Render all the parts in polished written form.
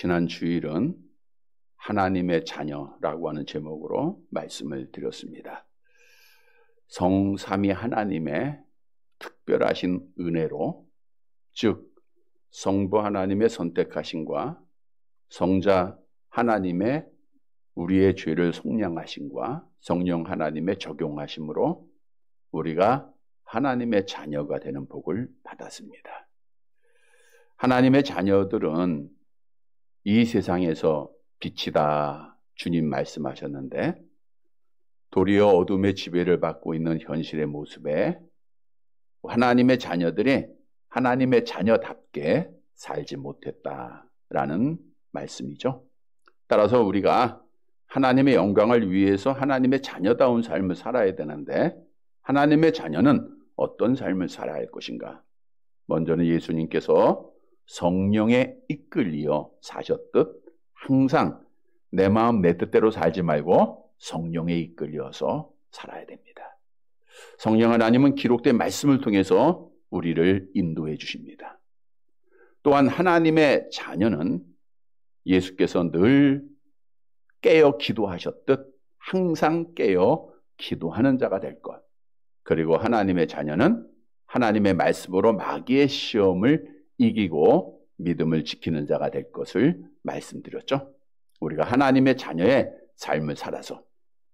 지난 주일은 하나님의 자녀라고 하는 제목으로 말씀을 드렸습니다. 성삼위 하나님의 특별하신 은혜로, 즉 성부 하나님의 선택하심과 성자 하나님의 우리의 죄를 속량하심과 성령 하나님의 적용하심으로 우리가 하나님의 자녀가 되는 복을 받았습니다. 하나님의 자녀들은 이 세상에서 빛이다 주님 말씀하셨는데, 도리어 어둠의 지배를 받고 있는 현실의 모습에 하나님의 자녀들이 하나님의 자녀답게 살지 못했다라는 말씀이죠. 따라서 우리가 하나님의 영광을 위해서 하나님의 자녀다운 삶을 살아야 되는데, 하나님의 자녀는 어떤 삶을 살아야 할 것인가? 먼저는 예수님께서 성령에 이끌려 사셨듯 항상 내 마음 내 뜻대로 살지 말고 성령에 이끌려서 살아야 됩니다. 성령 하나님은 기록된 말씀을 통해서 우리를 인도해 주십니다. 또한 하나님의 자녀는 예수께서 늘 깨어 기도하셨듯 항상 깨어 기도하는 자가 될 것. 그리고 하나님의 자녀는 하나님의 말씀으로 마귀의 시험을 이기고 믿음을 지키는 자가 될 것을 말씀드렸죠. 우리가 하나님의 자녀의 삶을 살아서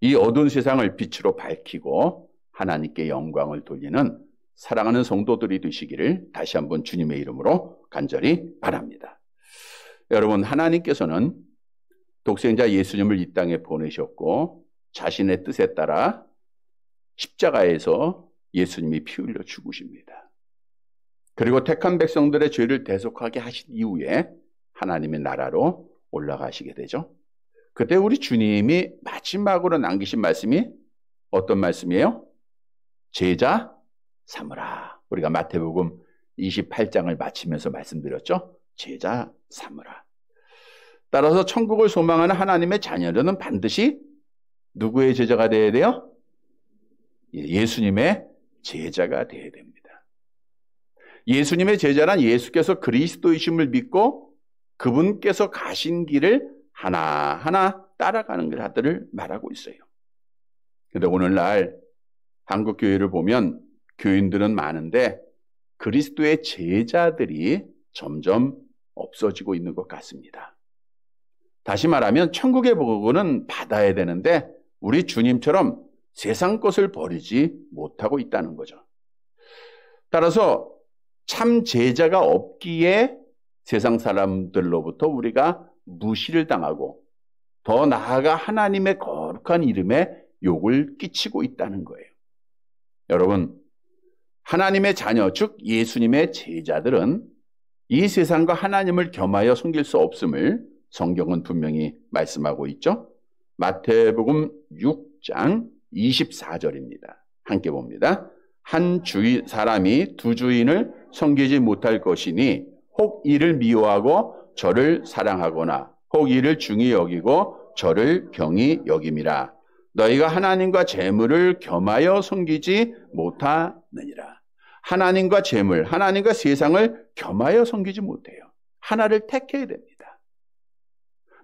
이 어두운 세상을 빛으로 밝히고 하나님께 영광을 돌리는 사랑하는 성도들이 되시기를 다시 한번 주님의 이름으로 간절히 바랍니다. 여러분, 하나님께서는 독생자 예수님을 이 땅에 보내셨고 자신의 뜻에 따라 십자가에서 예수님이 피 흘려 죽으십니다. 그리고 택한 백성들의 죄를 대속하게 하신 이후에 하나님의 나라로 올라가시게 되죠. 그때 우리 주님이 마지막으로 남기신 말씀이 어떤 말씀이에요? 제자 삼으라. 우리가 마태복음 28장을 마치면서 말씀드렸죠. 제자 삼으라. 따라서 천국을 소망하는 하나님의 자녀들은 반드시 누구의 제자가 되어야 돼요? 예수님의 제자가 되어야 됩니다. 예수님의 제자란 예수께서 그리스도이심을 믿고 그분께서 가신 길을 하나하나 따라가는 자들을 말하고 있어요. 그런데 오늘날 한국 교회를 보면 교인들은 많은데 그리스도의 제자들이 점점 없어지고 있는 것 같습니다. 다시 말하면 천국의 복은 받아야 되는데 우리 주님처럼 세상 것을 버리지 못하고 있다는 거죠. 따라서 참 제자가 없기에 세상 사람들로부터 우리가 무시를 당하고 더 나아가 하나님의 거룩한 이름에 욕을 끼치고 있다는 거예요. 여러분, 하나님의 자녀, 즉 예수님의 제자들은 이 세상과 하나님을 겸하여 섬길 수 없음을 성경은 분명히 말씀하고 있죠. 마태복음 6장 24절입니다. 함께 봅니다. 한 사람이 두 주인을 섬기지 못할 것이니 혹 이를 미워하고 저를 사랑하거나 혹 이를 중히 여기고 저를 경히 여김이라. 너희가 하나님과 재물을 겸하여 섬기지 못하느니라. 하나님과 재물, 하나님과 세상을 겸하여 섬기지 못해요. 하나를 택해야 됩니다.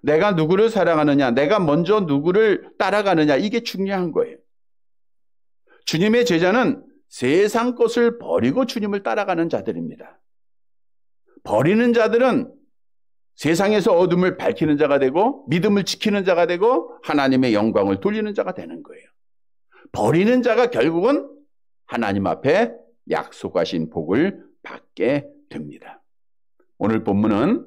내가 누구를 사랑하느냐, 내가 먼저 누구를 따라가느냐, 이게 중요한 거예요. 주님의 제자는 세상 것을 버리고 주님을 따라가는 자들입니다. 버리는 자들은 세상에서 어둠을 밝히는 자가 되고 믿음을 지키는 자가 되고 하나님의 영광을 돌리는 자가 되는 거예요. 버리는 자가 결국은 하나님 앞에 약속하신 복을 받게 됩니다. 오늘 본문은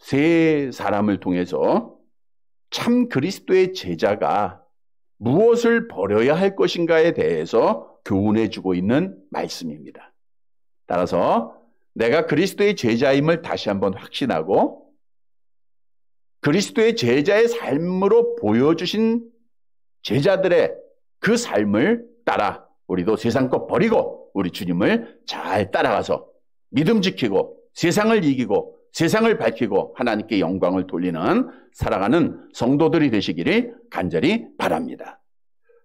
세 사람을 통해서 참 그리스도의 제자가 무엇을 버려야 할 것인가에 대해서 교훈해 주고 있는 말씀입니다. 따라서 내가 그리스도의 제자임을 다시 한번 확신하고 그리스도의 제자의 삶으로 보여주신 제자들의 그 삶을 따라 우리도 세상 것 버리고 우리 주님을 잘 따라가서 믿음 지키고 세상을 이기고 세상을 밝히고 하나님께 영광을 돌리는 살아가는 성도들이 되시기를 간절히 바랍니다.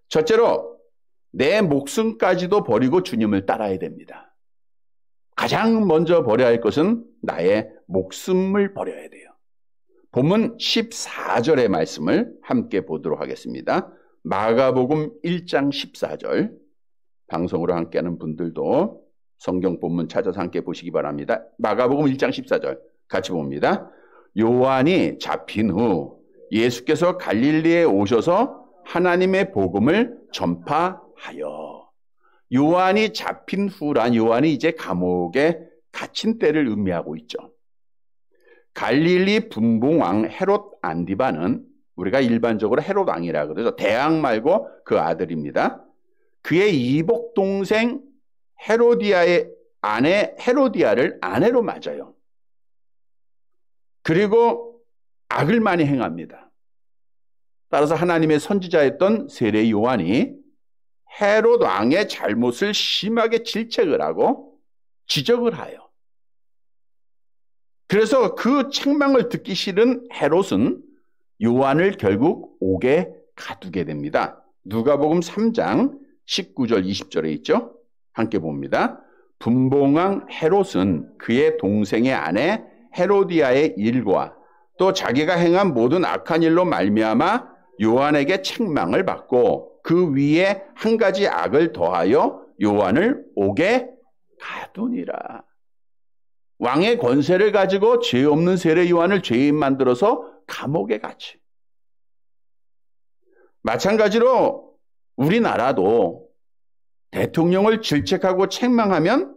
첫째로 내 목숨까지도 버리고 주님을 따라야 됩니다. 가장 먼저 버려야 할 것은 나의 목숨을 버려야 돼요. 본문 14절의 말씀을 함께 보도록 하겠습니다. 마가복음 1장 14절. 방송으로 함께하는 분들도 성경 본문 찾아서 함께 보시기 바랍니다. 마가복음 1장 14절 같이 봅니다. 요한이 잡힌 후 예수께서 갈릴리에 오셔서 하나님의 복음을 전파하여. 요한이 잡힌 후란 요한이 이제 감옥에 갇힌 때를 의미하고 있죠. 갈릴리 분봉왕 헤롯 안디바는 우리가 일반적으로 헤롯 왕이라 그러죠. 대왕 말고 그 아들입니다. 그의 이복 동생 헤로디아의 아내 헤로디아를 아내로 맞아요. 그리고 악을 많이 행합니다. 따라서 하나님의 선지자였던 세례 요한이 헤롯 왕의 잘못을 심하게 질책을 하고 지적을 하여. 그래서 그 책망을 듣기 싫은 헤롯은 요한을 결국 옥에 가두게 됩니다. 누가복음 3장 19절 20절에 있죠. 함께 봅니다. 분봉왕 헤롯은 그의 동생의 아내 헤로디아의 일과 또 자기가 행한 모든 악한 일로 말미암아 요한에게 책망을 받고 그 위에 한 가지 악을 더하여 요한을 옥에 가두니라. 왕의 권세를 가지고 죄 없는 세례 요한을 죄인 만들어서 감옥에 갇히. 마찬가지로 우리나라도 대통령을 질책하고 책망하면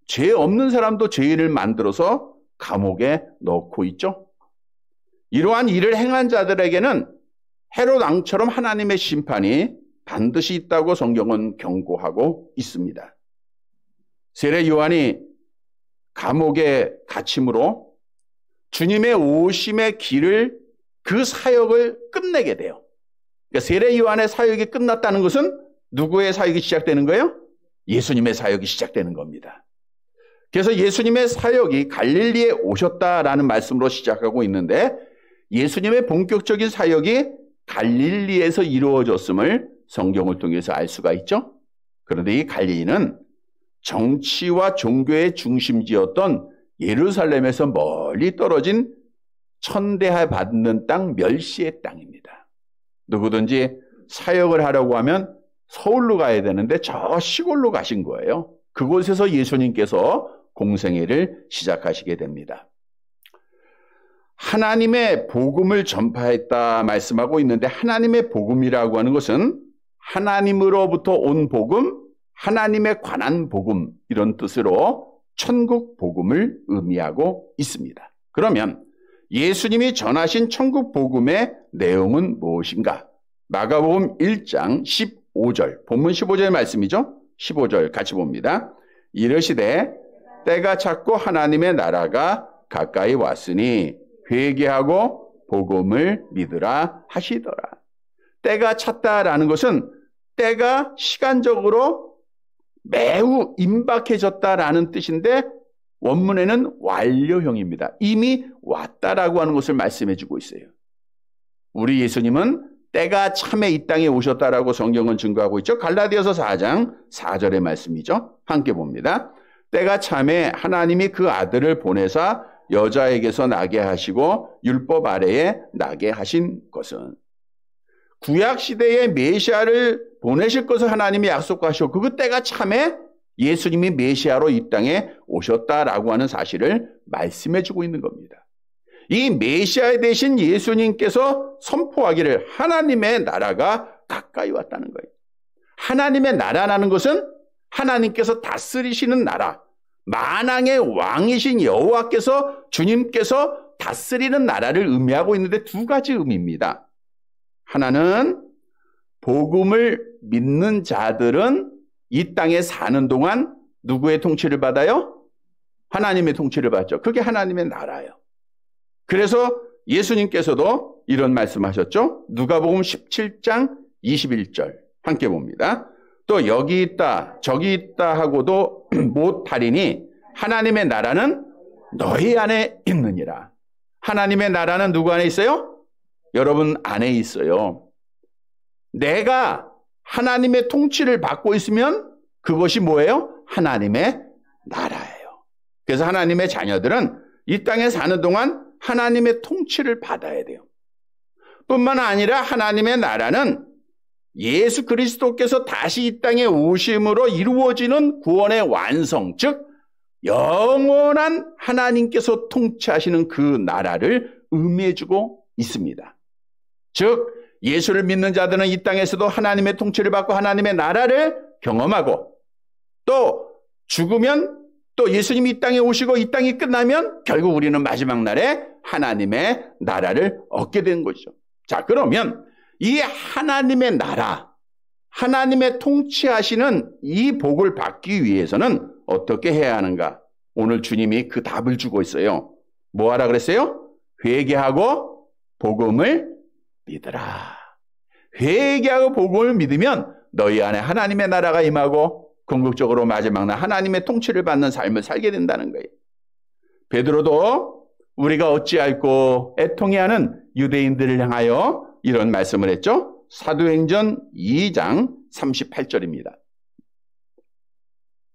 죄 없는 사람도 죄인을 만들어서 감옥에 넣고 있죠. 이러한 일을 행한 자들에게는 헤롯 왕처럼 하나님의 심판이 반드시 있다고 성경은 경고하고 있습니다. 세례 요한이 감옥에 갇힘으로 주님의 오심의 길을 그 사역을 끝내게 돼요. 그러니까 세례 요한의 사역이 끝났다는 것은 누구의 사역이 시작되는 거예요? 예수님의 사역이 시작되는 겁니다. 그래서 예수님의 사역이 갈릴리에 오셨다라는 말씀으로 시작하고 있는데 예수님의 본격적인 사역이 갈릴리에서 이루어졌음을 성경을 통해서 알 수가 있죠. 그런데 이 갈릴리는 정치와 종교의 중심지였던 예루살렘에서 멀리 떨어진 천대하 받는 땅 멸시의 땅입니다. 누구든지 사역을 하려고 하면 서울로 가야 되는데 저 시골로 가신 거예요. 그곳에서 예수님께서 공생애를 시작하시게 됩니다. 하나님의 복음을 전파했다 말씀하고 있는데 하나님의 복음이라고 하는 것은 하나님으로부터 온 복음, 하나님에 관한 복음 이런 뜻으로 천국 복음을 의미하고 있습니다. 그러면 예수님이 전하신 천국 복음의 내용은 무엇인가? 마가복음 1장 15절, 본문 15절 말씀이죠. 15절 같이 봅니다. 이르시되 때가 찼고 하나님의 나라가 가까이 왔으니 회개하고 복음을 믿으라 하시더라. 때가 찼다라는 것은 때가 시간적으로 매우 임박해졌다라는 뜻인데 원문에는 완료형입니다. 이미 왔다라고 하는 것을 말씀해 주고 있어요. 우리 예수님은 때가 참에 이 땅에 오셨다라고 성경은 증거하고 있죠. 갈라디아서 4장 4절의 말씀이죠. 함께 봅니다. 때가 참에 하나님이 그 아들을 보내사 여자에게서 나게 하시고 율법 아래에 나게 하신 것은 구약시대에 메시아를 보내실 것을 하나님이 약속하셨고 그 때가 참에 예수님이 메시아로 이 땅에 오셨다라고 하는 사실을 말씀해 주고 있는 겁니다. 이 메시아 대신 예수님께서 선포하기를 하나님의 나라가 가까이 왔다는 거예요. 하나님의 나라라는 것은 하나님께서 다스리시는 나라, 만왕의 왕이신 여호와께서 주님께서 다스리는 나라를 의미하고 있는데 두 가지 의미입니다. 하나는 복음을 믿는 자들은 이 땅에 사는 동안 누구의 통치를 받아요? 하나님의 통치를 받죠. 그게 하나님의 나라예요. 그래서 예수님께서도 이런 말씀하셨죠. 누가복음 17장 21절 함께 봅니다. 또 여기 있다 저기 있다 하고도 못하리니 하나님의 나라는 너희 안에 있느니라. 하나님의 나라는 누구 안에 있어요? 여러분 안에 있어요. 내가 하나님의 통치를 받고 있으면 그것이 뭐예요? 하나님의 나라예요. 그래서 하나님의 자녀들은 이 땅에 사는 동안 하나님의 통치를 받아야 돼요. 뿐만 아니라 하나님의 나라는 예수 그리스도께서 다시 이 땅에 오심으로 이루어지는 구원의 완성, 즉 영원한 하나님께서 통치하시는 그 나라를 의미해주고 있습니다. 즉 예수를 믿는 자들은 이 땅에서도 하나님의 통치를 받고 하나님의 나라를 경험하고, 또 죽으면 또 예수님이 이 땅에 오시고 이 땅이 끝나면 결국 우리는 마지막 날에 하나님의 나라를 얻게 되는 것이죠. 자, 그러면 이 하나님의 나라, 하나님의 통치하시는 이 복을 받기 위해서는 어떻게 해야 하는가? 오늘 주님이 그 답을 주고 있어요. 뭐 하라 그랬어요? 회개하고 복음을 믿으라. 회개하고 복음을 믿으면 너희 안에 하나님의 나라가 임하고 궁극적으로 마지막 날 하나님의 통치를 받는 삶을 살게 된다는 거예요. 베드로도 우리가 어찌할꼬 애통해하는 유대인들을 향하여 이런 말씀을 했죠. 사도행전 2장 38절입니다.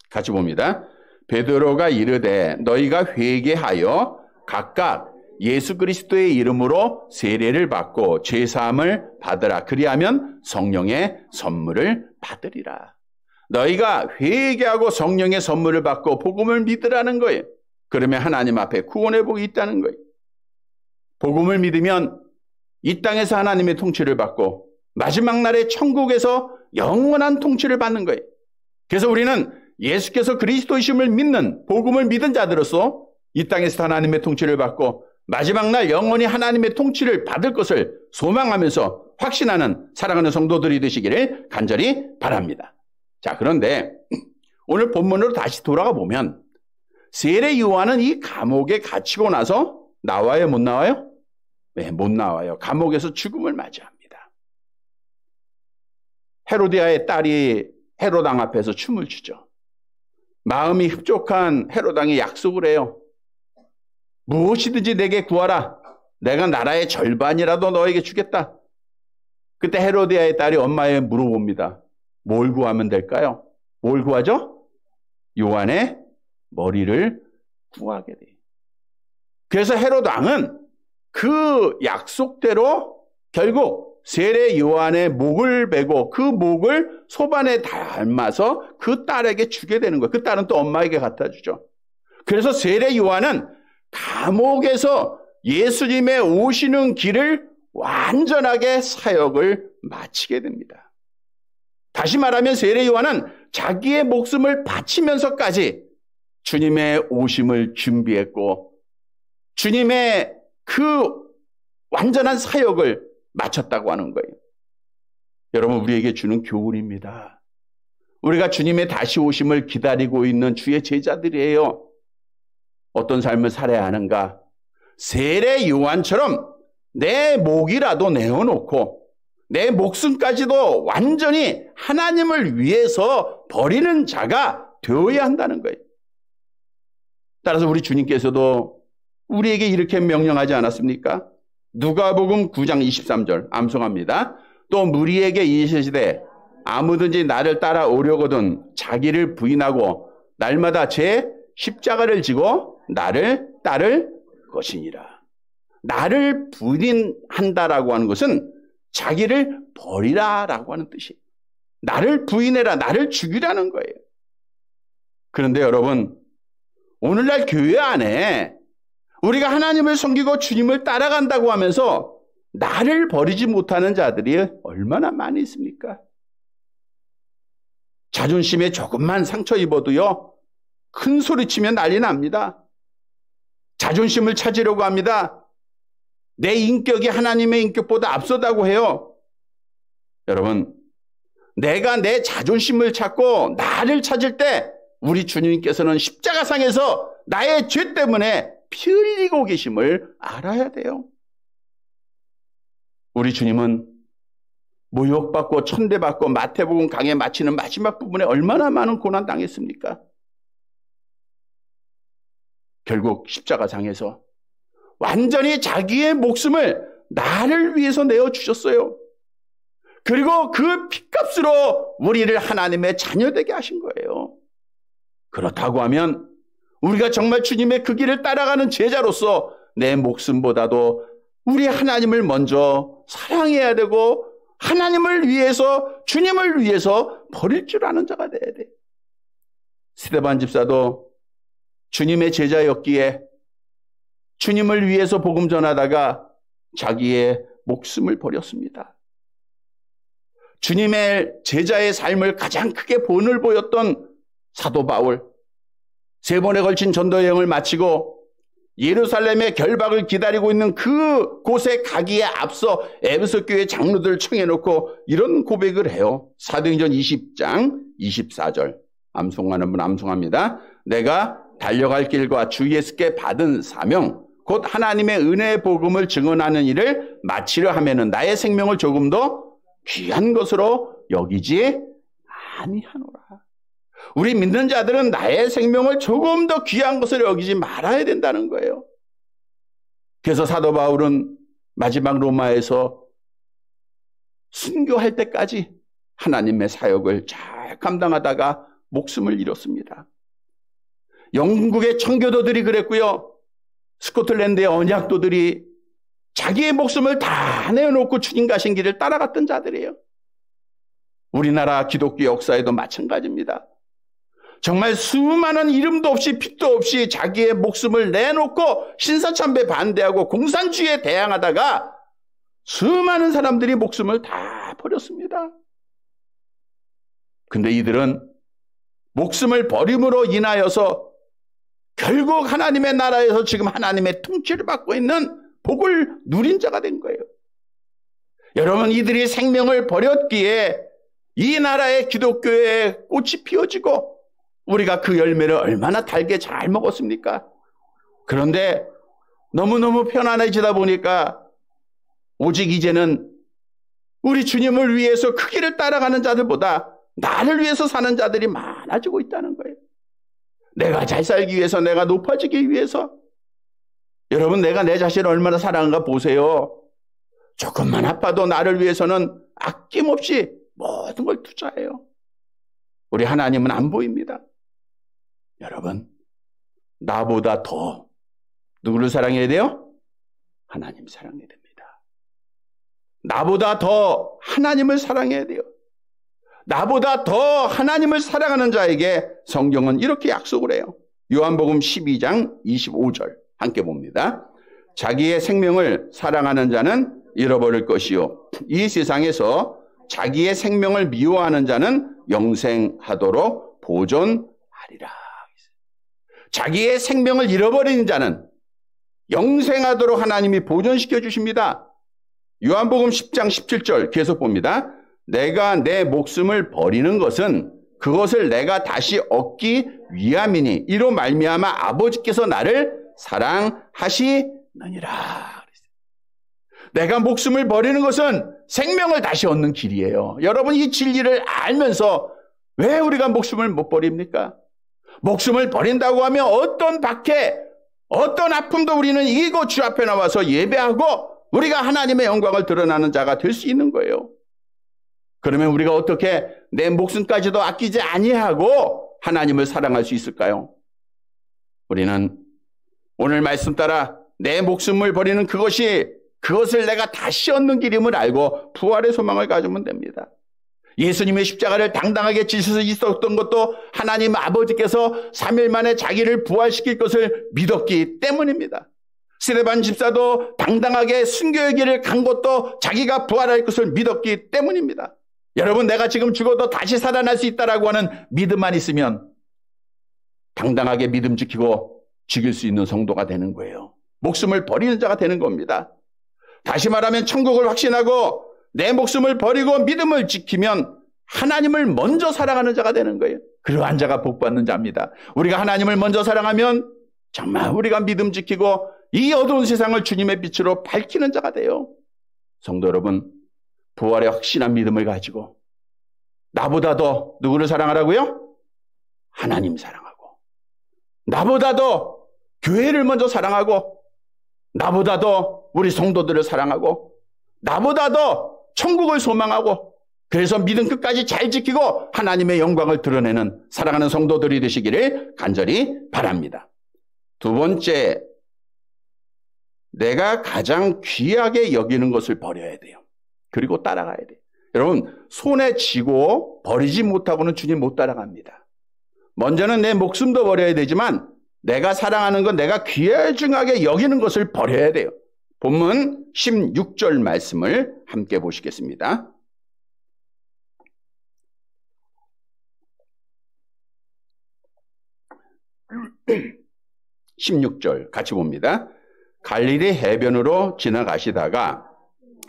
같이 봅니다. 베드로가 이르되 너희가 회개하여 각각 예수 그리스도의 이름으로 세례를 받고 죄사함을 받으라. 그리하면 성령의 선물을 받으리라. 너희가 회개하고 성령의 선물을 받고 복음을 믿으라는 거예요. 그러면 하나님 앞에 구원의 복이 있다는 거예요. 복음을 믿으면 이 땅에서 하나님의 통치를 받고 마지막 날에 천국에서 영원한 통치를 받는 거예요. 그래서 우리는 예수께서 그리스도이심을 믿는 복음을 믿은 자들로서 이 땅에서 하나님의 통치를 받고 마지막 날 영원히 하나님의 통치를 받을 것을 소망하면서 확신하는 사랑하는 성도들이 되시기를 간절히 바랍니다. 자, 그런데 오늘 본문으로 다시 돌아가 보면 세례 요한은 이 감옥에 갇히고 나서 나와요, 못 나와요? 네, 못 나와요. 감옥에서 죽음을 맞이합니다. 헤로디아의 딸이 헤롯 왕 앞에서 춤을 추죠. 마음이 흡족한 헤롯 왕이 약속을 해요. 무엇이든지 내게 구하라. 내가 나라의 절반이라도 너에게 주겠다. 그때 헤로디아의 딸이 엄마에게 물어봅니다. 뭘 구하면 될까요? 뭘 구하죠? 요한의 머리를 구하게 돼요. 그래서 헤롯 왕은 그 약속대로 결국 세례 요한의 목을 베고 그 목을 소반에 담아서 그 딸에게 주게 되는 거예요. 그 딸은 또 엄마에게 갖다 주죠. 그래서 세례 요한은 감옥에서 예수님의 오시는 길을 완전하게 사역을 마치게 됩니다. 다시 말하면 세례 요한은 자기의 목숨을 바치면서까지 주님의 오심을 준비했고 주님의 그 완전한 사역을 마쳤다고 하는 거예요. 여러분, 우리에게 주는 교훈입니다. 우리가 주님의 다시 오심을 기다리고 있는 주의 제자들이에요. 어떤 삶을 살아야 하는가? 세례 요한처럼 내 목이라도 내어놓고 내 목숨까지도 완전히 하나님을 위해서 버리는 자가 되어야 한다는 거예요. 따라서 우리 주님께서도 우리에게 이렇게 명령하지 않았습니까? 누가복음 9장 23절 암송합니다. 또 무리에게 이르시되 아무든지 나를 따라오려거든 자기를 부인하고 날마다 제 십자가를 지고 나를 따를 것이니라. 나를 부인한다라고 하는 것은 자기를 버리라라고 하는 뜻이에요. 나를 부인해라, 나를 죽이라는 거예요. 그런데 여러분, 오늘날 교회 안에 우리가 하나님을 섬기고 주님을 따라간다고 하면서 나를 버리지 못하는 자들이 얼마나 많이 있습니까? 자존심에 조금만 상처 입어도요, 큰 소리치면 난리 납니다. 자존심을 찾으려고 합니다. 내 인격이 하나님의 인격보다 앞서다고 해요. 여러분, 내가 내 자존심을 찾고 나를 찾을 때 우리 주님께서는 십자가상에서 나의 죄 때문에 피 흘리고 계심을 알아야 돼요. 우리 주님은 모욕받고 천대받고 마태복음 강해 마치는 마지막 부분에 얼마나 많은 고난 당했습니까? 결국 십자가상에서 완전히 자기의 목숨을 나를 위해서 내어주셨어요. 그리고 그 핏값으로 우리를 하나님의 자녀되게 하신 거예요. 그렇다고 하면 우리가 정말 주님의 그 길을 따라가는 제자로서 내 목숨보다도 우리 하나님을 먼저 사랑해야 되고 하나님을 위해서, 주님을 위해서 버릴 줄 아는 자가 돼야 돼. 스데반 집사도 주님의 제자였기에 주님을 위해서 복음 전하다가 자기의 목숨을 버렸습니다. 주님의 제자의 삶을 가장 크게 본을 보였던 사도 바울, 3번에 걸친 전도 여행을 마치고 예루살렘의 결박을 기다리고 있는 그 곳에 가기에 앞서 에베소 교회 장로들을 청해놓고 이런 고백을 해요. 사도행전 20장 24절. 암송하는 분 암송합니다. 내가 달려갈 길과 주 예수께 받은 사명, 곧 하나님의 은혜의 복음을 증언하는 일을 마치려 하면은 나의 생명을 조금 더 귀한 것으로 여기지 아니하노라. 우리 믿는 자들은 나의 생명을 조금 더 귀한 것으로 여기지 말아야 된다는 거예요. 그래서 사도 바울은 마지막 로마에서 순교할 때까지 하나님의 사역을 잘 감당하다가 목숨을 잃었습니다. 영국의 청교도들이 그랬고요. 스코틀랜드의 언약도들이 자기의 목숨을 다 내어놓고 주님 가신 길을 따라갔던 자들이에요. 우리나라 기독교 역사에도 마찬가지입니다. 정말 수많은 이름도 없이 핏도 없이 자기의 목숨을 내놓고 신사참배 반대하고 공산주의에 대항하다가 수많은 사람들이 목숨을 다 버렸습니다. 근데 이들은 목숨을 버림으로 인하여서 결국 하나님의 나라에서 지금 하나님의 통치를 받고 있는 복을 누린 자가 된 거예요. 여러분, 이들이 생명을 버렸기에 이 나라의 기독교의 꽃이 피어지고 우리가 그 열매를 얼마나 달게 잘 먹었습니까? 그런데 너무너무 편안해지다 보니까 오직 이제는 우리 주님을 위해서 그 길을 따라가는 자들보다 나를 위해서 사는 자들이 많아지고 있다는 거예요. 내가 잘 살기 위해서, 내가 높아지기 위해서. 여러분, 내가 내 자신을 얼마나 사랑하는가 보세요. 조금만 아파도 나를 위해서는 아낌없이 모든 걸 투자해요. 우리 하나님은 안 보입니다. 여러분, 나보다 더 누구를 사랑해야 돼요? 하나님 사랑해야 됩니다. 나보다 더 하나님을 사랑해야 돼요. 나보다 더 하나님을 사랑하는 자에게 성경은 이렇게 약속을 해요. 요한복음 12장 25절 함께 봅니다. 자기의 생명을 사랑하는 자는 잃어버릴 것이요, 이 세상에서 자기의 생명을 미워하는 자는 영생하도록 보존하리라. 자기의 생명을 잃어버리는 자는 영생하도록 하나님이 보존시켜 주십니다. 요한복음 10장 17절 계속 봅니다. 내가 내 목숨을 버리는 것은 그것을 내가 다시 얻기 위함이니 이로 말미암아 아버지께서 나를 사랑하시느니라. 내가 목숨을 버리는 것은 생명을 다시 얻는 길이에요. 여러분, 이 진리를 알면서 왜 우리가 목숨을 못 버립니까? 목숨을 버린다고 하면 어떤 박해, 어떤 아픔도 우리는 이기고 주 앞에 나와서 예배하고 우리가 하나님의 영광을 드러나는 자가 될 수 있는 거예요. 그러면 우리가 어떻게 내 목숨까지도 아끼지 아니하고 하나님을 사랑할 수 있을까요? 우리는 오늘 말씀 따라 내 목숨을 버리는 그것을 내가 다시 얻는 길임을 알고 부활의 소망을 가지면 됩니다. 예수님의 십자가를 당당하게 지실 수 있었던 것도 하나님 아버지께서 3일 만에 자기를 부활시킬 것을 믿었기 때문입니다. 스데반 집사도 당당하게 순교의 길을 간 것도 자기가 부활할 것을 믿었기 때문입니다. 여러분, 내가 지금 죽어도 다시 살아날 수 있다라고 하는 믿음만 있으면 당당하게 믿음 지키고 죽일 수 있는 성도가 되는 거예요. 목숨을 버리는 자가 되는 겁니다. 다시 말하면 천국을 확신하고 내 목숨을 버리고 믿음을 지키면 하나님을 먼저 사랑하는 자가 되는 거예요. 그러한 자가 복받는 자입니다. 우리가 하나님을 먼저 사랑하면 정말 우리가 믿음 지키고 이 어두운 세상을 주님의 빛으로 밝히는 자가 돼요. 성도 여러분, 부활의 확신한 믿음을 가지고 나보다 더 누구를 사랑하라고요? 하나님 사랑하고, 나보다 더 교회를 먼저 사랑하고, 나보다 더 우리 성도들을 사랑하고, 나보다 더 천국을 소망하고, 그래서 믿음 끝까지 잘 지키고 하나님의 영광을 드러내는 사랑하는 성도들이 되시기를 간절히 바랍니다. 두 번째, 내가 가장 귀하게 여기는 것을 버려야 돼요. 그리고 따라가야 돼요. 여러분, 손에 쥐고 버리지 못하고는 주님 못 따라갑니다. 먼저는 내 목숨도 버려야 되지만 내가 사랑하는 것, 내가 귀중하게 여기는 것을 버려야 돼요. 본문 16절 말씀을 함께 보시겠습니다. 16절 같이 봅니다. 갈릴리 해변으로 지나가시다가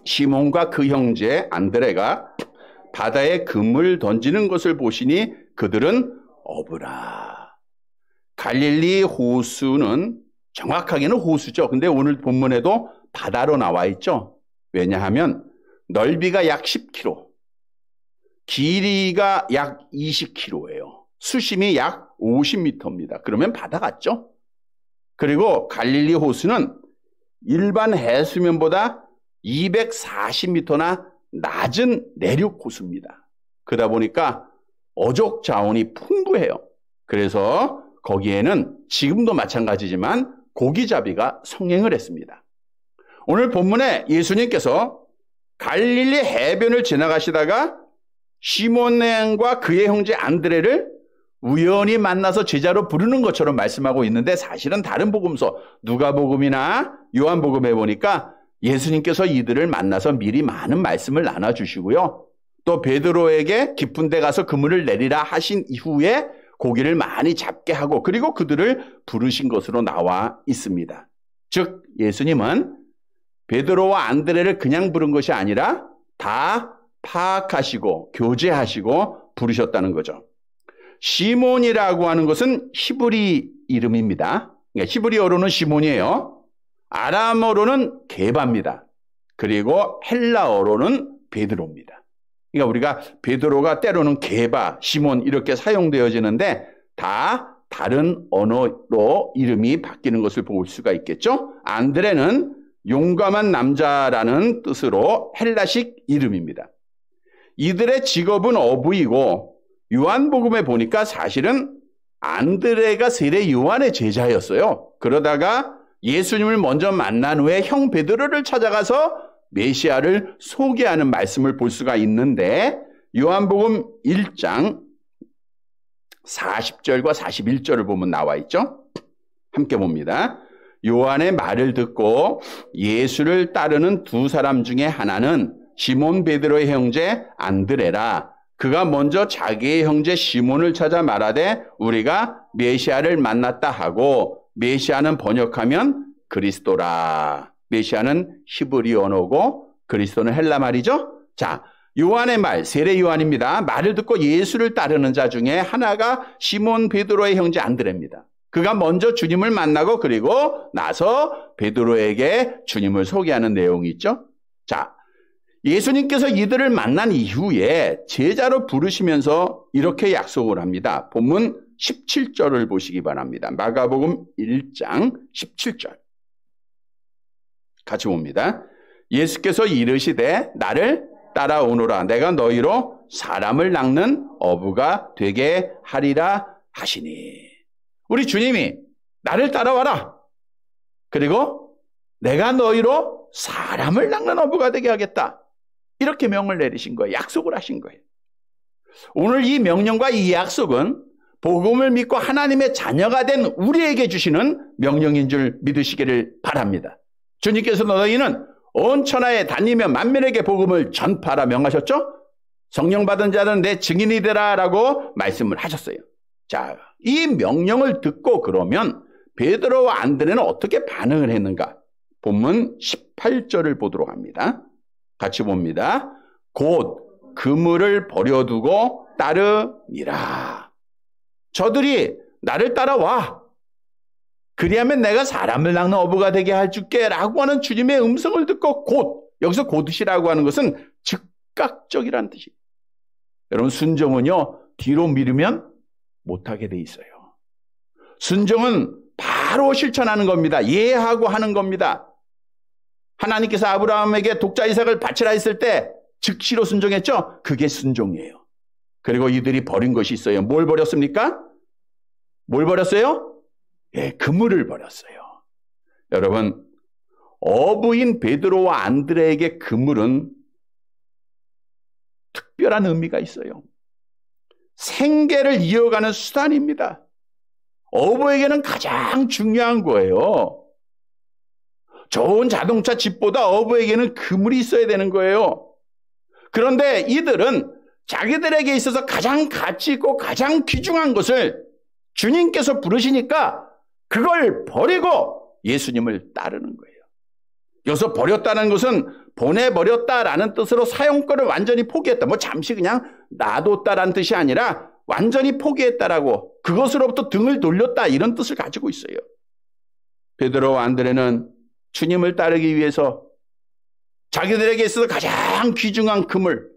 시몬과 그 형제 안드레가 바다에 금을 던지는 것을 보시니 그들은 어부라. 갈릴리 호수는 정확하게는 호수죠. 근데 오늘 본문에도 바다로 나와 있죠. 왜냐하면 넓이가 약 10km, 길이가 약 20km예요. 수심이 약 50m입니다. 그러면 바다 같죠? 그리고 갈릴리 호수는 일반 해수면보다 240m나 낮은 내륙 호수입니다. 그러다 보니까 어족 자원이 풍부해요. 그래서 거기에는 지금도 마찬가지지만 고기잡이가 성행을 했습니다. 오늘 본문에 예수님께서 갈릴리 해변을 지나가시다가 시몬과 그의 형제 안드레를 우연히 만나서 제자로 부르는 것처럼 말씀하고 있는데 사실은 다른 복음서 누가복음이나 요한복음에 보니까 예수님께서 이들을 만나서 미리 많은 말씀을 나눠주시고요. 또 베드로에게 깊은 데 가서 그물을 내리라 하신 이후에 고기를 많이 잡게 하고 그리고 그들을 부르신 것으로 나와 있습니다. 즉 예수님은 베드로와 안드레를 그냥 부른 것이 아니라 다 파악하시고 교제하시고 부르셨다는 거죠. 시몬이라고 하는 것은 히브리 이름입니다. 히브리어로는 시몬이에요. 아람어로는 게바입니다. 그리고 헬라어로는 베드로입니다. 그러니까 우리가 베드로가 때로는 게바, 시몬 이렇게 사용되어지는데 다 다른 언어로 이름이 바뀌는 것을 볼 수가 있겠죠. 안드레는 용감한 남자라는 뜻으로 헬라식 이름입니다. 이들의 직업은 어부이고 요한복음에 보니까 사실은 안드레가 세례 요한의 제자였어요. 그러다가 예수님을 먼저 만난 후에 형 베드로를 찾아가서 메시아를 소개하는 말씀을 볼 수가 있는데 요한복음 1장 40절과 41절을 보면 나와 있죠. 함께 봅니다. 요한의 말을 듣고 예수를 따르는 두 사람 중에 하나는 시몬 베드로의 형제 안드레라. 그가 먼저 자기의 형제 시몬을 찾아 말하되 우리가 메시아를 만났다 하고, 메시아는 번역하면 그리스도라. 메시아는 히브리 언어고 그리스도는 헬라 말이죠. 자, 요한의 말, 세례 요한입니다. 말을 듣고 예수를 따르는 자 중에 하나가 시몬 베드로의 형제 안드레입니다. 그가 먼저 주님을 만나고 그리고 나서 베드로에게 주님을 소개하는 내용이 있죠. 자, 예수님께서 이들을 만난 이후에 제자로 부르시면서 이렇게 약속을 합니다. 본문 17절을 보시기 바랍니다. 마가복음 1장 17절. 같이 봅니다. 예수께서 이르시되 나를 따라오노라. 내가 너희로 사람을 낚는 어부가 되게 하리라 하시니. 우리 주님이 나를 따라와라. 그리고 내가 너희로 사람을 낚는 어부가 되게 하겠다. 이렇게 명을 내리신 거예요. 약속을 하신 거예요. 오늘 이 명령과 이 약속은 복음을 믿고 하나님의 자녀가 된 우리에게 주시는 명령인 줄 믿으시기를 바랍니다. 주님께서 너희는 온 천하에 다니며 만민에게 복음을 전파하라 명하셨죠? 성령 받은 자는 내 증인이 되라 라고 말씀을 하셨어요. 자, 이 명령을 듣고 그러면 베드로와 안드레는 어떻게 반응을 했는가? 본문 18절을 보도록 합니다. 같이 봅니다. 곧 그물을 버려두고 따르니라. 저들이 나를 따라와. 그리하면 내가 사람을 낚는 어부가 되게 해줄게 라고 하는 주님의 음성을 듣고 곧, 여기서 곧이라고 하는 것은 즉각적이라는 뜻이에요. 여러분, 순종은요, 뒤로 미루면 못하게 돼 있어요. 순종은 바로 실천하는 겁니다. 예하고 하는 겁니다. 하나님께서 아브라함에게 독자 이삭을 바치라 했을 때 즉시로 순종했죠? 그게 순종이에요. 그리고 이들이 버린 것이 있어요. 뭘 버렸습니까? 뭘 버렸어요? 예, 그물을 버렸어요. 여러분, 어부인 베드로와 안드레에게 그물은 특별한 의미가 있어요. 생계를 이어가는 수단입니다. 어부에게는 가장 중요한 거예요. 좋은 자동차 집보다 어부에게는 그물이 있어야 되는 거예요. 그런데 이들은 자기들에게 있어서 가장 가치 있고 가장 귀중한 것을 주님께서 부르시니까 그걸 버리고 예수님을 따르는 거예요. 여기서 버렸다는 것은 보내버렸다라는 뜻으로 사용권을 완전히 포기했다. 잠시 그냥 놔뒀다라는 뜻이 아니라 완전히 포기했다라고, 그것으로부터 등을 돌렸다, 이런 뜻을 가지고 있어요. 베드로와 안드레는 주님을 따르기 위해서 자기들에게 있어서 가장 귀중한 그물,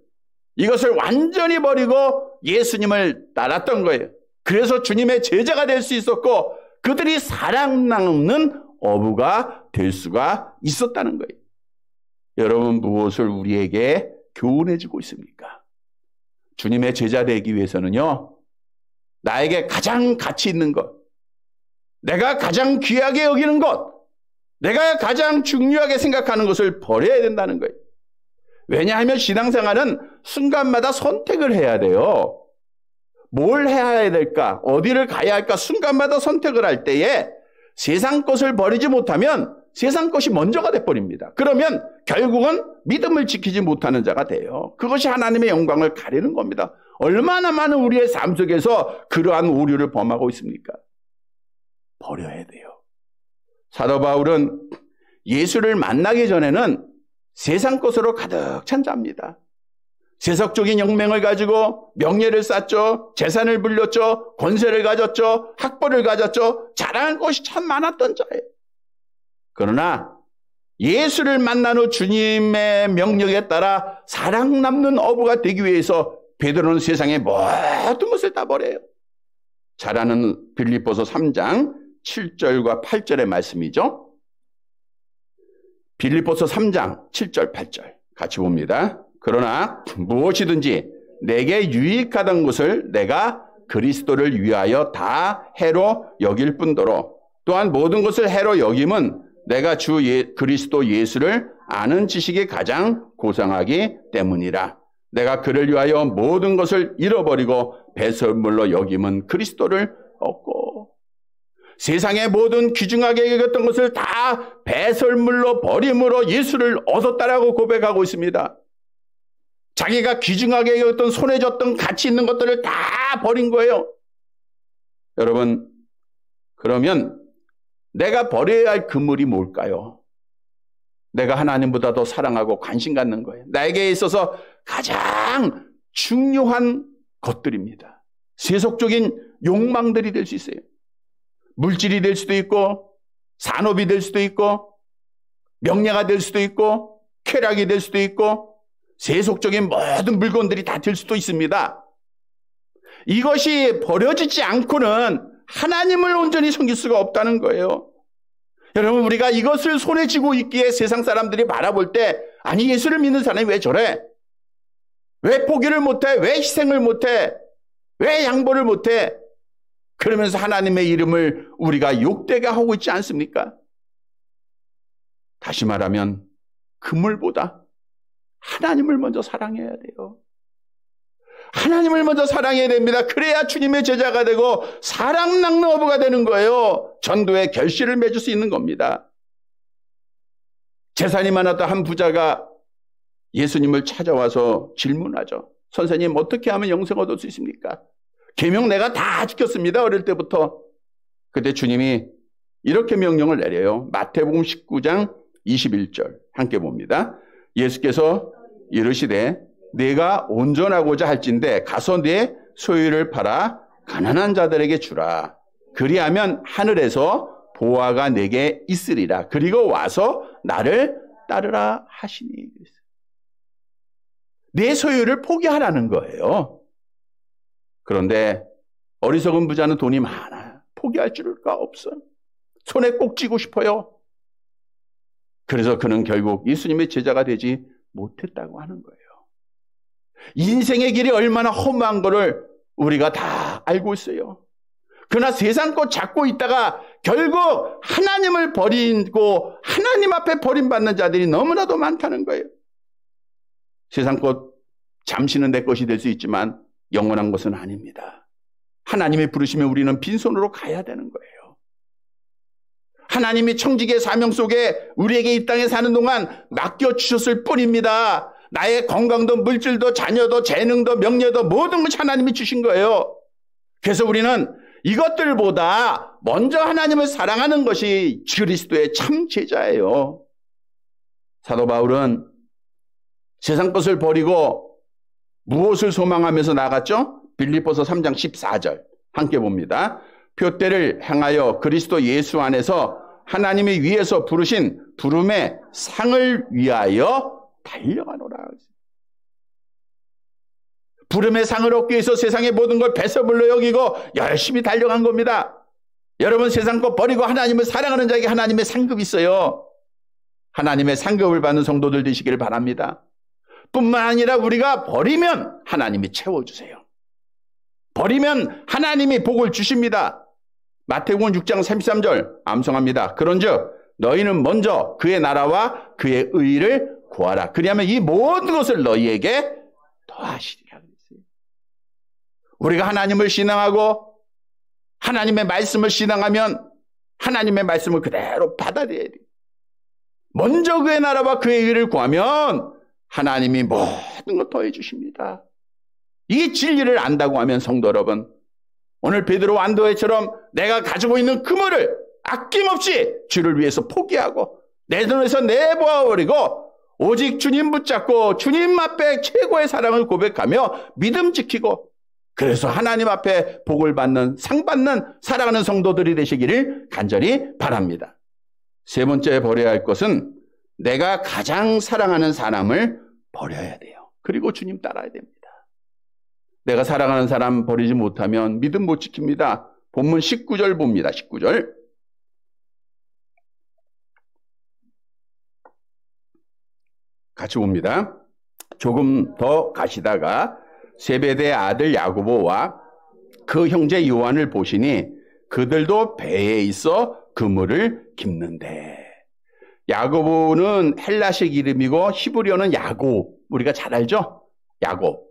이것을 완전히 버리고 예수님을 따랐던 거예요. 그래서 주님의 제자가 될 수 있었고 그들이 사랑 나누는 어부가 될 수가 있었다는 거예요. 여러분, 무엇을 우리에게 교훈해 주고 있습니까? 주님의 제자 되기 위해서는요, 나에게 가장 가치 있는 것, 내가 가장 귀하게 여기는 것, 내가 가장 중요하게 생각하는 것을 버려야 된다는 거예요. 왜냐하면 신앙생활은 순간마다 선택을 해야 돼요. 뭘 해야 될까? 어디를 가야 할까? 순간마다 선택을 할 때에 세상 것을 버리지 못하면 세상 것이 먼저가 돼버립니다. 그러면 결국은 믿음을 지키지 못하는 자가 돼요. 그것이 하나님의 영광을 가리는 겁니다. 얼마나 많은 우리의 삶 속에서 그러한 오류를 범하고 있습니까? 버려야 돼요. 사도 바울은 예수를 만나기 전에는 세상 것으로 가득 찬 자입니다. 세속적인 영맹을 가지고 명예를 쌓죠. 재산을 불렸죠. 권세를 가졌죠. 학벌을 가졌죠. 자랑할 것이 참 많았던 자예요. 그러나 예수를 만난 후 주님의 명령에 따라 사랑 남는 어부가 되기 위해서 베드로는 세상의 모든 것을 다 버려요. 잘 아는 빌립보서 3장 7절과 8절의 말씀이죠. 빌립보서 3장 7절 8절 같이 봅니다. 그러나 무엇이든지 내게 유익하던 것을 내가 그리스도를 위하여 다 해로 여길 뿐더러 또한 모든 것을 해로 여김은 내가 주 그리스도 예수를 아는 지식이 가장 고상하기 때문이라. 내가 그를 위하여 모든 것을 잃어버리고 배설물로 여김은 그리스도를 얻고, 세상의 모든 귀중하게 여겼던 것을 다 배설물로 버림으로 예수를 얻었다라고 고백하고 있습니다. 자기가 귀중하게 여겼던, 손에 줬던 가치 있는 것들을 다 버린 거예요. 여러분, 그러면 내가 버려야 할 그물이 뭘까요? 내가 하나님보다 더 사랑하고 관심 갖는 거예요. 나에게 있어서 가장 중요한 것들입니다. 세속적인 욕망들이 될 수 있어요. 물질이 될 수도 있고, 산업이 될 수도 있고, 명예가 될 수도 있고, 쾌락이 될 수도 있고, 세속적인 모든 물건들이 다 될 수도 있습니다. 이것이 버려지지 않고는 하나님을 온전히 섬길 수가 없다는 거예요. 여러분, 우리가 이것을 손에 쥐고 있기에 세상 사람들이 바라볼 때, 아니 예수를 믿는 사람이 왜 저래? 왜 포기를 못해? 왜 희생을 못해? 왜 양보를 못해? 그러면서 하나님의 이름을 우리가 욕되게 하고 있지 않습니까? 다시 말하면 그물보다 하나님을 먼저 사랑해야 돼요. 하나님을 먼저 사랑해야 됩니다. 그래야 주님의 제자가 되고 사랑 낚는 어부가 되는 거예요. 전도의 결실을 맺을 수 있는 겁니다. 재산이 많았던 한 부자가 예수님을 찾아와서 질문하죠. 선생님, 어떻게 하면 영생 얻을 수 있습니까? 계명 내가 다 지켰습니다. 어릴 때부터. 그때 주님이 이렇게 명령을 내려요. 마태복음 19장 21절 함께 봅니다. 예수께서 이르시되 내가 온전하고자 할진대 가서 네 소유를 팔아 가난한 자들에게 주라. 그리하면 하늘에서 보화가 내게 있으리라. 그리고 와서 나를 따르라 하시니. 내 소유를 포기하라는 거예요. 그런데 어리석은 부자는 돈이 많아요. 포기할 줄가 없어요. 손에 꼭 쥐고 싶어요. 그래서 그는 결국 예수님의 제자가 되지 못했다고 하는 거예요. 인생의 길이 얼마나 험한 거를 우리가 다 알고 있어요. 그러나 세상 것 잡고 있다가 결국 하나님을 버리고 하나님 앞에 버림받는 자들이 너무나도 많다는 거예요. 세상 것 잠시는 내 것이 될 수 있지만 영원한 것은 아닙니다. 하나님의 부르시면 우리는 빈손으로 가야 되는 거예요. 하나님이 청지기의 사명 속에 우리에게 이 땅에 사는 동안 맡겨주셨을 뿐입니다. 나의 건강도 물질도 자녀도 재능도 명예도 모든 것이 하나님이 주신 거예요. 그래서 우리는 이것들보다 먼저 하나님을 사랑하는 것이 그리스도의 참 제자예요. 사도 바울은 세상 것을 버리고 무엇을 소망하면서 나갔죠? 빌립보서 3장 14절 함께 봅니다. 표대를 향하여 그리스도 예수 안에서 하나님이 위에서 부르신 부름의 상을 위하여 달려가노라. 부름의 상을 얻기 위해서 세상의 모든 걸 배설물로 여기고 열심히 달려간 겁니다. 여러분, 세상 것 버리고 하나님을 사랑하는 자에게 하나님의 상급이 있어요. 하나님의 상급을 받는 성도들 되시기를 바랍니다. 뿐만 아니라 우리가 버리면 하나님이 채워주세요. 버리면 하나님이 복을 주십니다. 마태복음 6장 33절 암송합니다. 그런즉 너희는 먼저 그의 나라와 그의 의를 구하라. 그리하면 이 모든 것을 너희에게 더하시리라. 우리가 하나님을 신앙하고 하나님의 말씀을 신앙하면 하나님의 말씀을 그대로 받아들여야 돼요. 먼저 그의 나라와 그의 의를 구하면 하나님이 모든 것 더해 주십니다. 이 진리를 안다고 하면 성도 여러분, 오늘 베드로 안도회처럼 내가 가지고 있는 그물을 아낌없이 주를 위해서 포기하고 내 눈에서 내보아버리고 오직 주님 붙잡고 주님 앞에 최고의 사랑을 고백하며 믿음 지키고 그래서 하나님 앞에 복을 받는 상 받는 사랑하는 성도들이 되시기를 간절히 바랍니다. 세 번째 버려야 할 것은 내가 가장 사랑하는 사람을 버려야 돼요. 그리고 주님 따라야 됩니다. 내가 사랑하는 사람 버리지 못하면 믿음 못 지킵니다. 본문 19절 봅니다. 19절. 같이 봅니다. 조금 더 가시다가 세베대의 아들 야고보와 그 형제 요한을 보시니 그들도 배에 있어 그물을 깁는데. 야고보는 헬라식 이름이고 히브리어는 야곱. 우리가 잘 알죠? 야곱.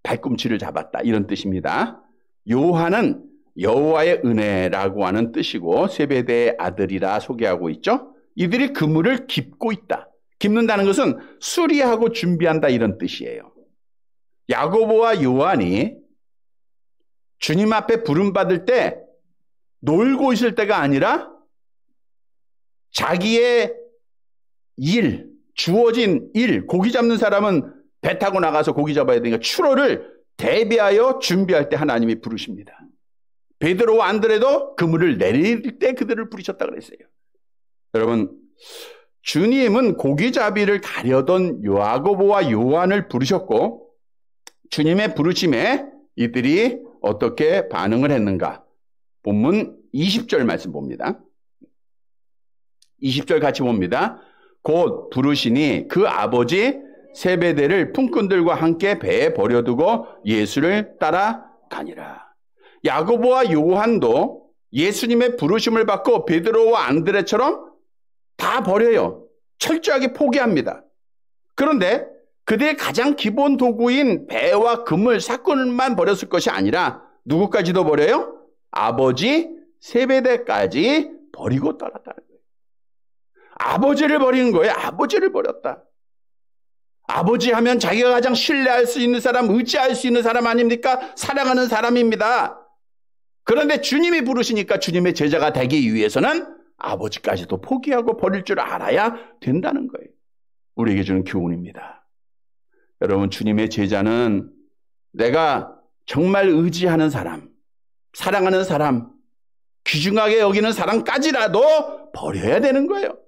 발꿈치를 잡았다 이런 뜻입니다. 요한은 여호와의 은혜라고 하는 뜻이고 세베대의 아들이라 소개하고 있죠. 이들이 그물을 깁고 있다. 깁는다는 것은 수리하고 준비한다 이런 뜻이에요. 야고보와 요한이 주님 앞에 부름받을 때 놀고 있을 때가 아니라 자기의 일, 주어진 일, 고기 잡는 사람은 배 타고 나가서 고기 잡아야 되니까 출호를 대비하여 준비할 때 하나님이 부르십니다. 베드로와 안드레도 그물을 내릴 때 그들을 부르셨다 그랬어요. 여러분, 주님은 고기잡이를 가려던 야고보와 요한을 부르셨고 주님의 부르심에 이들이 어떻게 반응을 했는가? 본문 20절 말씀 봅니다. 20절 같이 봅니다. 곧 부르시니 그 아버지 세베대를 품꾼들과 함께 배에 버려두고 예수를 따라가니라. 야고보와 요한도 예수님의 부르심을 받고 베드로와 안드레처럼 다 버려요. 철저하게 포기합니다. 그런데 그들의 가장 기본 도구인 배와 그물, 사건만 버렸을 것이 아니라 누구까지도 버려요? 아버지 세베대까지 버리고 떠났다는 거예요. 아버지를 버리는 거예요. 아버지를 버렸다. 아버지 하면 자기가 가장 신뢰할 수 있는 사람, 의지할 수 있는 사람 아닙니까? 사랑하는 사람입니다. 그런데 주님이 부르시니까 주님의 제자가 되기 위해서는 아버지까지도 포기하고 버릴 줄 알아야 된다는 거예요. 우리에게 주는 교훈입니다. 여러분, 주님의 제자는 내가 정말 의지하는 사람, 사랑하는 사람, 귀중하게 여기는 사람까지라도 버려야 되는 거예요.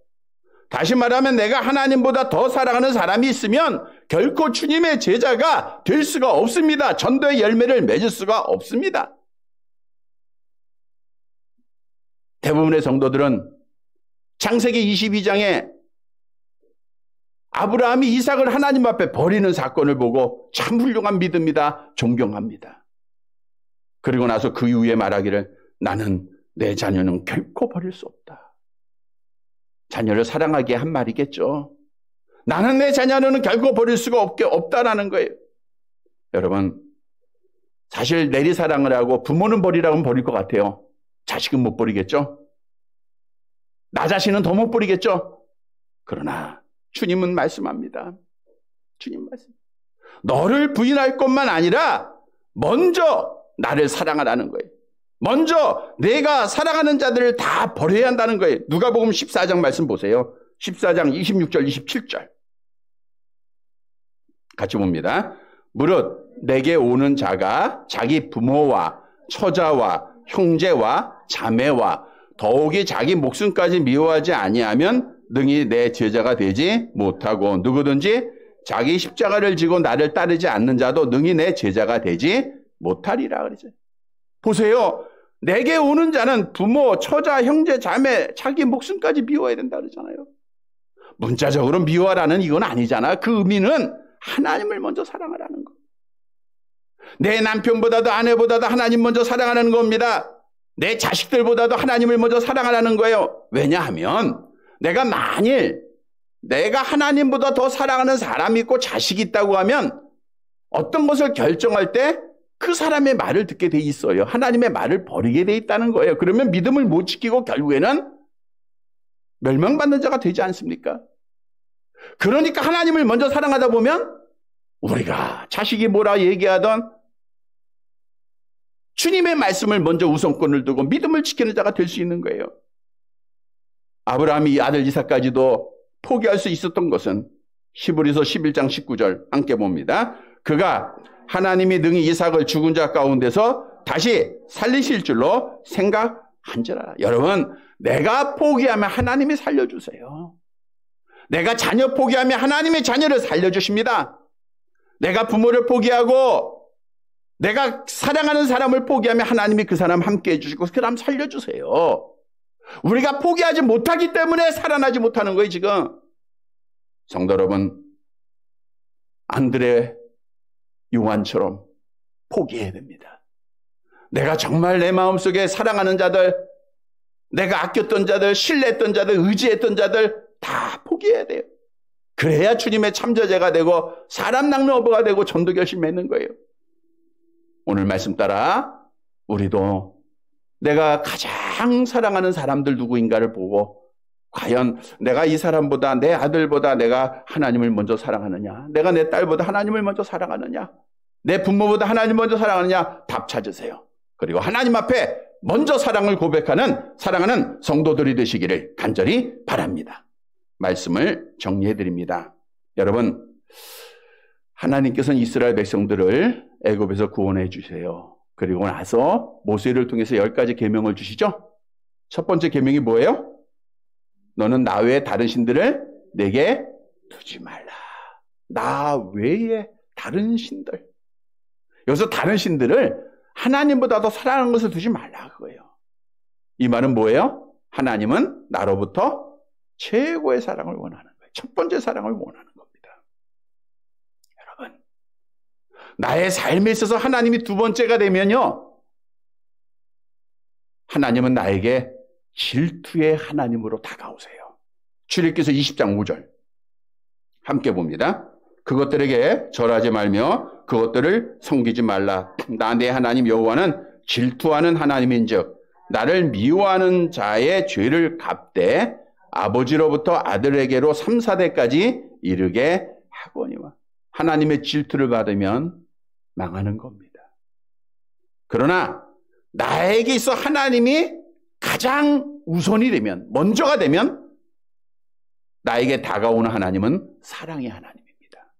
다시 말하면 내가 하나님보다 더 사랑하는 사람이 있으면 결코 주님의 제자가 될 수가 없습니다. 전도의 열매를 맺을 수가 없습니다. 대부분의 성도들은 창세기 22장에 아브라함이 이삭을 하나님 앞에 버리는 사건을 보고 참 훌륭한 믿음이다, 존경합니다. 그리고 나서 그 이후에 말하기를 나는 내 자녀는 결코 버릴 수 없다. 자녀를 사랑하기에 한 말이겠죠. 나는 내 자녀는 결코 버릴 수가 없다라는 거예요. 여러분, 사실 내리사랑을 하고 부모는 버리라고 하면 버릴 것 같아요. 자식은 못 버리겠죠? 나 자신은 더 못 버리겠죠? 그러나 주님은 말씀합니다. 주님 말씀. 너를 부인할 것만 아니라 먼저 나를 사랑하라는 거예요. 먼저 내가 사랑하는 자들을 다 버려야 한다는 거예요. 누가복음 14장 말씀 보세요. 14장 26절 27절. 같이 봅니다. 무릇 내게 오는 자가 자기 부모와 처자와 형제와 자매와 더욱이 자기 목숨까지 미워하지 아니하면 능히 내 제자가 되지 못하고 누구든지 자기 십자가를 지고 나를 따르지 않는 자도 능히 내 제자가 되지 못하리라 그러죠. 보세요. 내게 오는 자는 부모, 처자, 형제, 자매, 자기 목숨까지 미워해야 된다 그러잖아요. 문자적으로 미워하라는 이건 아니잖아. 그 의미는 하나님을 먼저 사랑하라는 거. 내 남편보다도 아내보다도 하나님 먼저 사랑하는 겁니다. 내 자식들보다도 하나님을 먼저 사랑하라는 거예요. 왜냐하면 내가 만일 내가 하나님보다 더 사랑하는 사람이 있고 자식이 있다고 하면 어떤 것을 결정할 때 그 사람의 말을 듣게 돼 있어요. 하나님의 말을 버리게 돼 있다는 거예요. 그러면 믿음을 못 지키고 결국에는 멸망받는 자가 되지 않습니까? 그러니까 하나님을 먼저 사랑하다 보면 우리가 자식이 뭐라 얘기하던 주님의 말씀을 먼저 우선권을 두고 믿음을 지키는 자가 될 수 있는 거예요. 아브라함이 아들 이삭까지도 포기할 수 있었던 것은 히브리서 11장 19절 함께 봅니다. 그가 하나님이 능히 이삭을 죽은 자 가운데서 다시 살리실 줄로 생각한지라. 여러분, 내가 포기하면 하나님이 살려주세요. 내가 자녀 포기하면 하나님의 자녀를 살려주십니다. 내가 부모를 포기하고 내가 사랑하는 사람을 포기하면 하나님이 그 사람 함께 해주시고 그 사람 살려주세요. 우리가 포기하지 못하기 때문에 살아나지 못하는 거예요, 지금. 성도 여러분, 안드레 요한처럼 포기해야 됩니다. 내가 정말 내 마음속에 사랑하는 자들, 내가 아꼈던 자들, 신뢰했던 자들, 의지했던 자들 다 포기해야 돼요. 그래야 주님의 참저자가 되고 사람 낚는 어부가 되고 전도 결심 맺는 거예요. 오늘 말씀 따라 우리도 내가 가장 사랑하는 사람들 누구인가를 보고 과연 내가 이 사람보다 내 아들보다 내가 하나님을 먼저 사랑하느냐, 내가 내 딸보다 하나님을 먼저 사랑하느냐, 내 부모보다 하나님을 먼저 사랑하느냐 답 찾으세요. 그리고 하나님 앞에 먼저 사랑을 고백하는 사랑하는 성도들이 되시기를 간절히 바랍니다. 말씀을 정리해 드립니다. 여러분, 하나님께서는 이스라엘 백성들을 애굽에서 구원해 주세요. 그리고 나서 모세를 통해서 10가지 계명을 주시죠. 첫 번째 계명이 뭐예요? 너는 나 외에 다른 신들을 내게 두지 말라. 나 외에 다른 신들. 여기서 다른 신들을 하나님보다 더 사랑하는 것을 두지 말라 그거예요. 이 말은 뭐예요? 하나님은 나로부터 최고의 사랑을 원하는 거예요. 첫 번째 사랑을 원하는 겁니다. 여러분, 나의 삶에 있어서 하나님이 두 번째가 되면요, 하나님은 나에게 질투의 하나님으로 다가오세요. 출애굽기서 20장 5절 함께 봅니다. 그것들에게 절하지 말며 그것들을 섬기지 말라. 나 내 하나님 여호와는 질투하는 하나님인즉 나를 미워하는 자의 죄를 갚되 아버지로부터 아들에게로 3, 4대까지 이르게 하거니와. 하나님의 질투를 받으면 망하는 겁니다. 그러나 나에게 있어 하나님이 가장 우선이 되면, 먼저가 되면 나에게 다가오는 하나님은 사랑의 하나님입니다.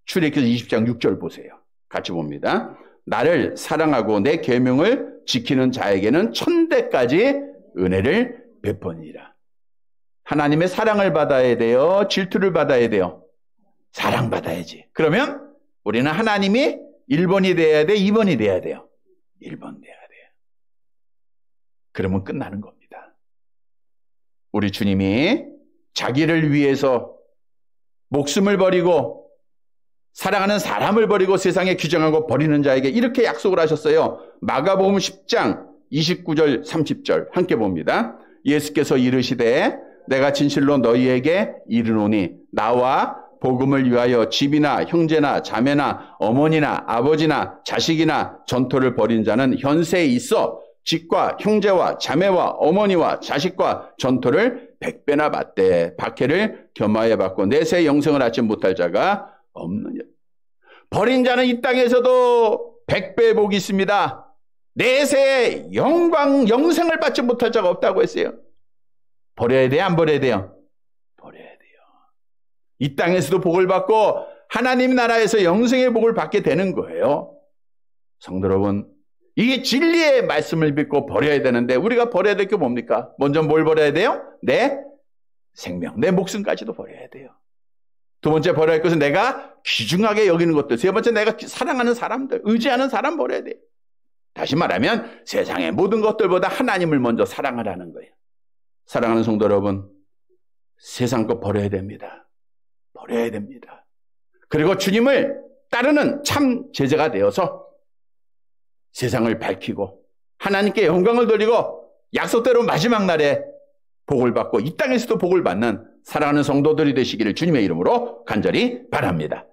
출애굽기서 20장 6절 보세요. 같이 봅니다. 나를 사랑하고 내 계명을 지키는 자에게는 1000대까지 은혜를 베푸니라. 하나님의 사랑을 받아야 돼요? 질투를 받아야 돼요? 사랑받아야지. 그러면 우리는 하나님이 1번이 돼야 돼? 2번이 돼야 돼요? 1번 돼야 돼요. 그러면 끝나는 겁니다. 우리 주님이 자기를 위해서 목숨을 버리고 사랑하는 사람을 버리고 세상에 규정하고 버리는 자에게 이렇게 약속을 하셨어요. 마가복음 10장 29절 30절 함께 봅니다. 예수께서 이르시되 내가 진실로 너희에게 이르노니 나와 복음을 위하여 집이나 형제나 자매나 어머니나 아버지나 자식이나 전토를 벌인 자는 현세에 있어 집과 형제와 자매와 어머니와 자식과 전토를 100배나 받되 박해를 겸하여 받고 내세 영생을 얻지 못할 자가 없느냐. 버린 자는 이 땅에서도 100배의 복이 있습니다. 내세 영생을 받지 못할 자가 없다고 했어요. 버려야 돼요? 안 버려야 돼요? 버려야 돼요. 이 땅에서도 복을 받고 하나님 나라에서 영생의 복을 받게 되는 거예요. 성도 여러분, 이게 진리의 말씀을 믿고 버려야 되는데 우리가 버려야 될 게 뭡니까? 먼저 뭘 버려야 돼요? 내 생명, 내 목숨까지도 버려야 돼요. 두 번째 버려야 할 것은 내가 귀중하게 여기는 것들. 세 번째 내가 사랑하는 사람들, 의지하는 사람 버려야 돼요. 다시 말하면 세상의 모든 것들보다 하나님을 먼저 사랑하라는 거예요. 사랑하는 성도 여러분, 세상 것 버려야 됩니다. 버려야 됩니다. 그리고 주님을 따르는 참 제자가 되어서 세상을 밝히고 하나님께 영광을 돌리고 약속대로 마지막 날에 복을 받고 이 땅에서도 복을 받는 사랑하는 성도들이 되시기를 주님의 이름으로 간절히 바랍니다.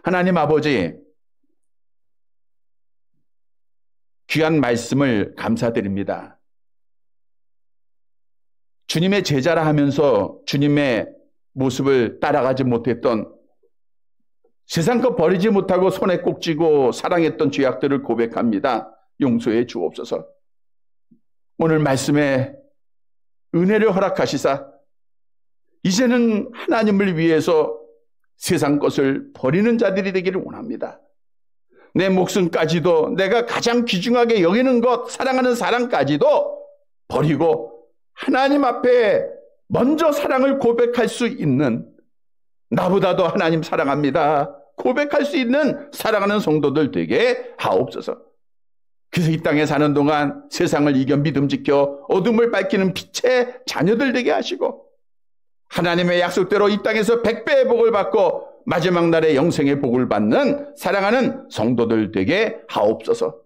하나님 아버지, 귀한 말씀을 감사드립니다. 주님의 제자라 하면서 주님의 모습을 따라가지 못했던, 세상 것 버리지 못하고 손에 꼭 쥐고 사랑했던 죄악들을 고백합니다. 용서해 주옵소서. 오늘 말씀에 은혜를 허락하시사 이제는 하나님을 위해서 세상 것을 버리는 자들이 되기를 원합니다. 내 목숨까지도, 내가 가장 귀중하게 여기는 것, 사랑하는 사랑까지도 버리고 하나님 앞에 먼저 사랑을 고백할 수 있는, 나보다도 하나님 사랑합니다 고백할 수 있는 사랑하는 성도들 되게 하옵소서. 그래서 이 땅에 사는 동안 세상을 이겨 믿음 지켜 어둠을 밝히는 빛의 자녀들 되게 하시고 하나님의 약속대로 이 땅에서 100배의 복을 받고 마지막 날에 영생의 복을 받는 사랑하는 성도들 되게 하옵소서.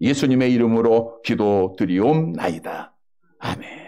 예수님의 이름으로 기도드리옵나이다. 아멘.